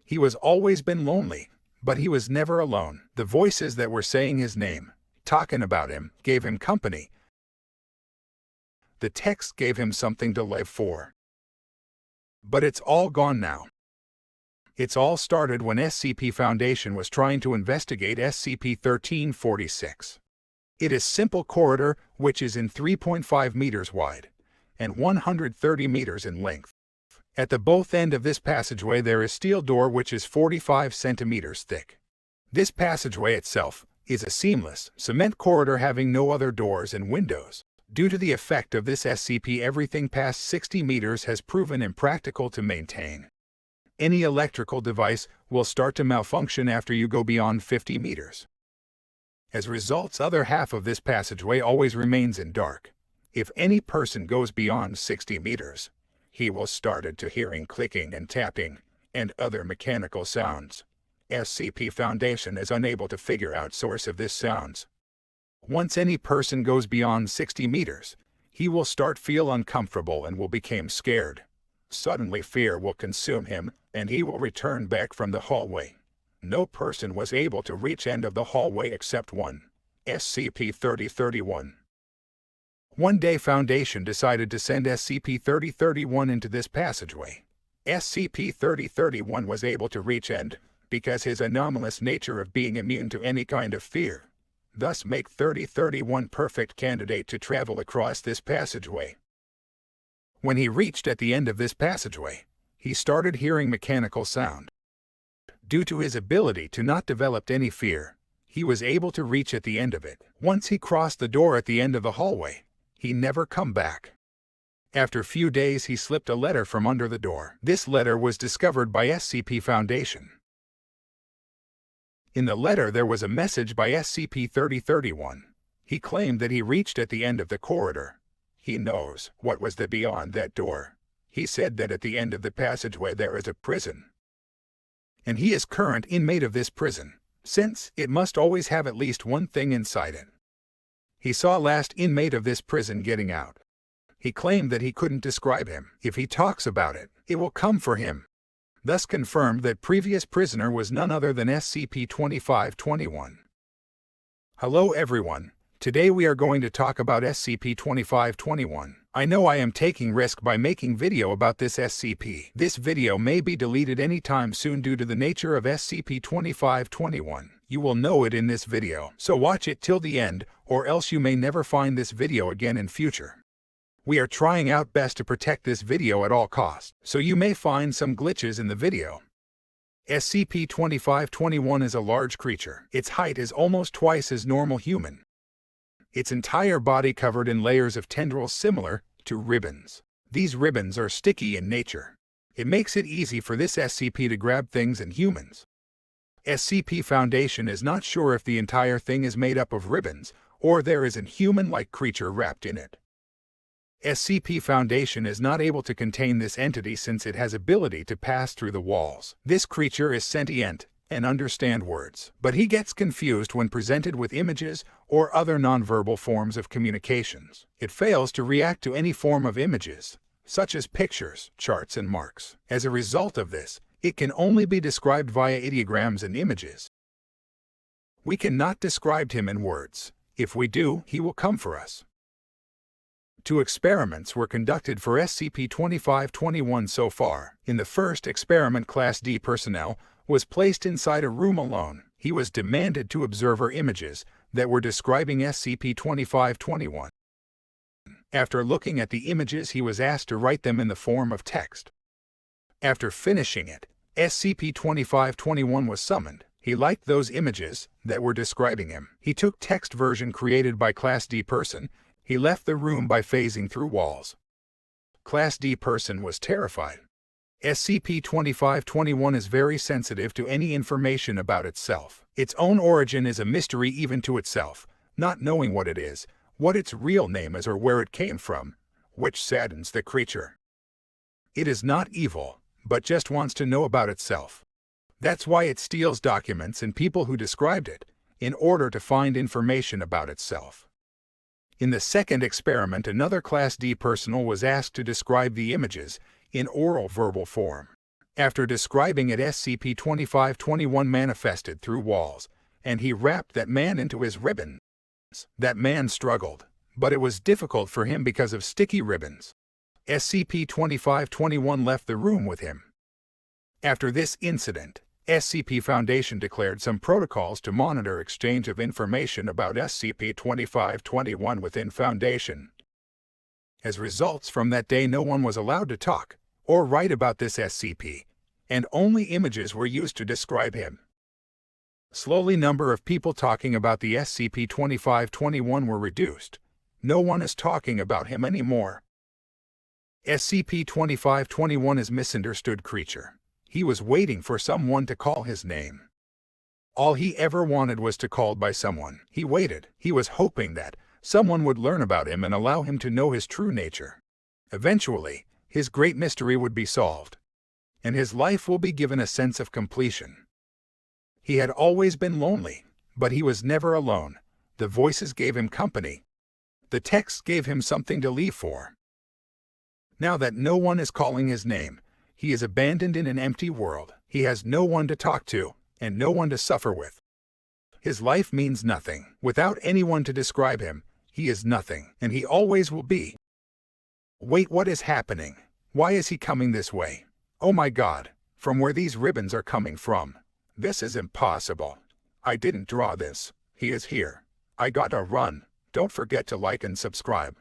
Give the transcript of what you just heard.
He was always been lonely, but he was never alone. The voices that were saying his name, talking about him, gave him company. The text gave him something to live for. But it's all gone now. It's all started when SCP Foundation was trying to investigate SCP-1346. It is simple corridor which is in 3.5 meters wide and 130 meters in length. At the both end of this passageway there is steel door which is 45 centimeters thick. This passageway itself is a seamless cement corridor having no other doors and windows. Due to the effect of this SCP, everything past 60 meters has proven impractical to maintain. Any electrical device will start to malfunction after you go beyond 50 meters. As a result, other half of this passageway always remains in dark. If any person goes beyond 60 meters, he will start to hearing clicking and tapping and other mechanical sounds. SCP Foundation is unable to figure out source of this sounds. Once any person goes beyond 60 meters, he will start feel uncomfortable and will become scared. Suddenly fear will consume him and he will return back from the hallway. No person was able to reach end of the hallway except one, SCP-3031. One day Foundation decided to send SCP-3031 into this passageway. SCP-3031 was able to reach end because his anomalous nature of being immune to any kind of fear. Thus make 3031 perfect candidate to travel across this passageway. When he reached at the end of this passageway, he started hearing mechanical sound. Due to his ability to not develop any fear, he was able to reach at the end of it. Once he crossed the door at the end of the hallway, he never come back. After few days he slipped a letter from under the door. This letter was discovered by SCP Foundation. In the letter there was a message by SCP-3031. He claimed that he reached at the end of the corridor. He knows what was the beyond that door. He said that at the end of the passageway there is a prison. And he is current inmate of this prison, since it must always have at least one thing inside it. He saw last inmate of this prison getting out. He claimed that he couldn't describe him. If he talks about it, it will come for him. Thus confirmed that previous prisoner was none other than SCP-2521. Hello everyone, today we are going to talk about SCP-2521. I know I am taking risk by making video about this SCP. This video may be deleted anytime soon due to the nature of SCP-2521. You will know it in this video, so watch it till the end, or else you may never find this video again in future. We are trying out best to protect this video at all costs, so you may find some glitches in the video. SCP-2521 is a large creature. Its height is almost twice as normal human. Its entire body covered in layers of tendrils similar to ribbons. These ribbons are sticky in nature. It makes it easy for this SCP to grab things and humans. SCP Foundation is not sure if the entire thing is made up of ribbons, or there is a human-like creature wrapped in it. SCP Foundation is not able to contain this entity since it has ability to pass through the walls. This creature is sentient and understand words, but he gets confused when presented with images or other nonverbal forms of communications. It fails to react to any form of images, such as pictures, charts, and marks. As a result of this, it can only be described via ideograms and images. We cannot describe him in words. If we do, he will come for us. 2 experiments were conducted for SCP-2521 so far. In the first experiment, Class D personnel was placed inside a room alone. He was demanded to observe images that were describing SCP-2521. After looking at the images, he was asked to write them in the form of text. After finishing it, SCP-2521 was summoned. He liked those images that were describing him. He took text version created by Class D person. He left the room by phasing through walls. Class D person was terrified. SCP-2521 is very sensitive to any information about itself. Its own origin is a mystery even to itself, not knowing what it is, what its real name is, or where it came from, which saddens the creature. It is not evil, but just wants to know about itself. That's why it steals documents and people who described it, in order to find information about itself. In the second experiment, another Class D personnel was asked to describe the images in oral verbal form. After describing it, SCP-2521 manifested through walls, and he wrapped that man into his ribbons. That man struggled, but it was difficult for him because of sticky ribbons. SCP-2521 left the room with him. After this incident, SCP Foundation declared some protocols to monitor exchange of information about SCP-2521 within Foundation. As results from that day, no one was allowed to talk or write about this SCP, and only images were used to describe him. Slowly, number of people talking about the SCP-2521 were reduced. No one is talking about him anymore. SCP-2521 is misunderstood creature. He was waiting for someone to call his name. All he ever wanted was to be called by someone. He waited. He was hoping that someone would learn about him and allow him to know his true nature. Eventually, his great mystery would be solved, and his life will be given a sense of completion. He had always been lonely, but he was never alone. The voices gave him company. The texts gave him something to live for. Now that no one is calling his name, he is abandoned in an empty world. He has no one to talk to, and no one to suffer with. His life means nothing. Without anyone to describe him, he is nothing, and he always will be. Wait, what is happening? Why is he coming this way? Oh my God, from where these ribbons are coming from. This is impossible. I didn't draw this. He is here. I gotta run. Don't forget to like and subscribe.